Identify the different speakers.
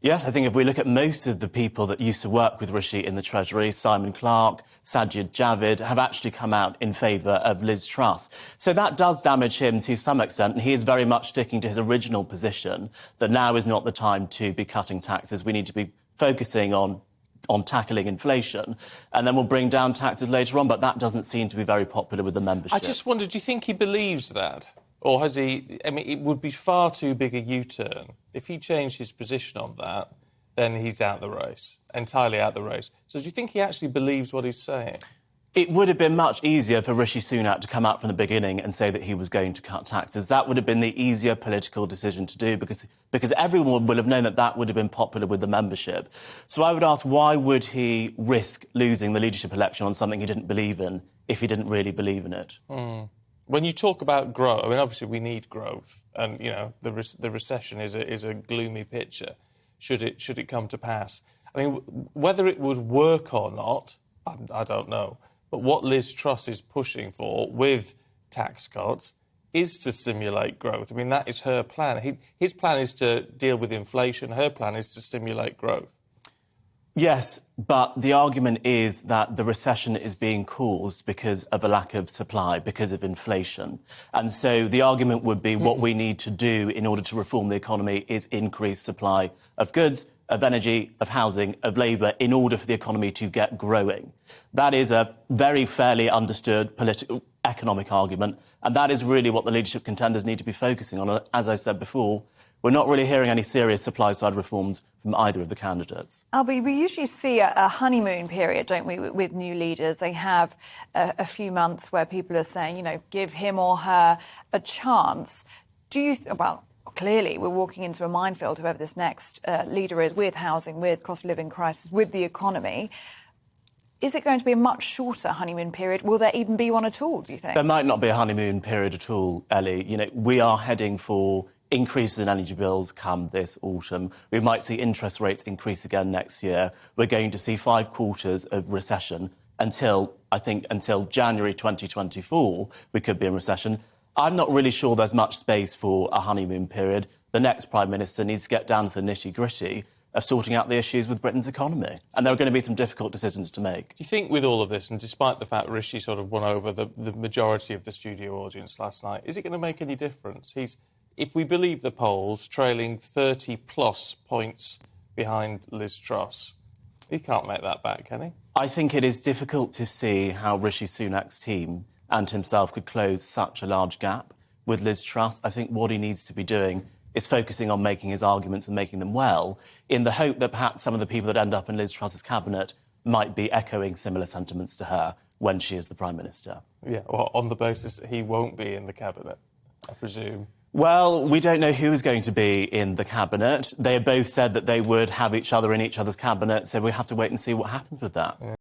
Speaker 1: Yes, I think if we look at most of the people that used to work with Rishi in the Treasury, Simon Clarke, Sajid Javid, have actually come out in favour of Liz Truss. So that does damage him to some extent, and he is very much sticking to his original position that now is not the time to be cutting taxes. We need to be focusing on tackling inflation, and then we'll bring down taxes later on, but that doesn't seem to be very popular with the membership.
Speaker 2: I just wondered, do you think he believes that? Or has he... I mean, it would be far too big a U-turn. If he changed his position on that, then he's out the race, entirely out the race. So do you think he actually believes what he's saying?
Speaker 1: It would have been much easier for Rishi Sunak to come out from the beginning and say that he was going to cut taxes. That would have been the easier political decision to do because everyone would have known that that would have been popular with the membership. So I would ask, why would he risk losing the leadership election on something he didn't believe in if he didn't really believe in it?
Speaker 2: When you talk about growth, I mean, obviously we need growth, and you know the recession is a gloomy picture. Should it come to pass? I mean, whether it would work or not, I don't know. But what Liz Truss is pushing for with tax cuts is to stimulate growth. I mean, that is her plan. His plan is to deal with inflation. Her plan is to stimulate growth.
Speaker 1: Yes, but the argument is that the recession is being caused because of a lack of supply, because of inflation. And so the argument would be what we need to do in order to reform the economy is increase supply of goods, of energy, of housing, of labour, in order for the economy to get growing. That is a very fairly understood political economic argument, and that is really what the leadership contenders need to be focusing on. As I said before, we're not really hearing any serious supply-side reforms from either of the candidates.
Speaker 3: Albie, we usually see a honeymoon period, don't we, with new leaders? They have a few months where people are saying, you know, give him or her a chance. Do you... well, clearly, we're walking into a minefield, whoever this next leader is, with housing, with cost of living crisis, with the economy. Is it going to be a much shorter honeymoon period? Will there even be one at all, do you think?
Speaker 1: There might not be a honeymoon period at all, Ellie. You know, we are heading for increases in energy bills come this autumn. We might see interest rates increase again next year. We're going to see 5 quarters of recession until January 2024, we could be in recession. I'm not really sure there's much space for a honeymoon period. The next Prime Minister needs to get down to the nitty-gritty of sorting out the issues with Britain's economy. And there are going to be some difficult decisions to make.
Speaker 2: Do you think with all of this, and despite the fact Rishi sort of won over the majority of the studio audience last night, is it going to make any difference? He's, if we believe the polls, trailing 30-plus points behind Liz Truss. He can't make that back, can he?
Speaker 1: I think it is difficult to see how Rishi Sunak's team and himself could close such a large gap with Liz Truss. I think what he needs to be doing is focusing on making his arguments and making them well, in the hope that perhaps some of the people that end up in Liz Truss's cabinet might be echoing similar sentiments to her when she is the Prime Minister.
Speaker 2: Yeah, well, on the basis that he won't be in the cabinet, I presume.
Speaker 1: Well, we don't know who is going to be in the cabinet. They both said that they would have each other in each other's cabinet, so we have to wait and see what happens with that. Yeah.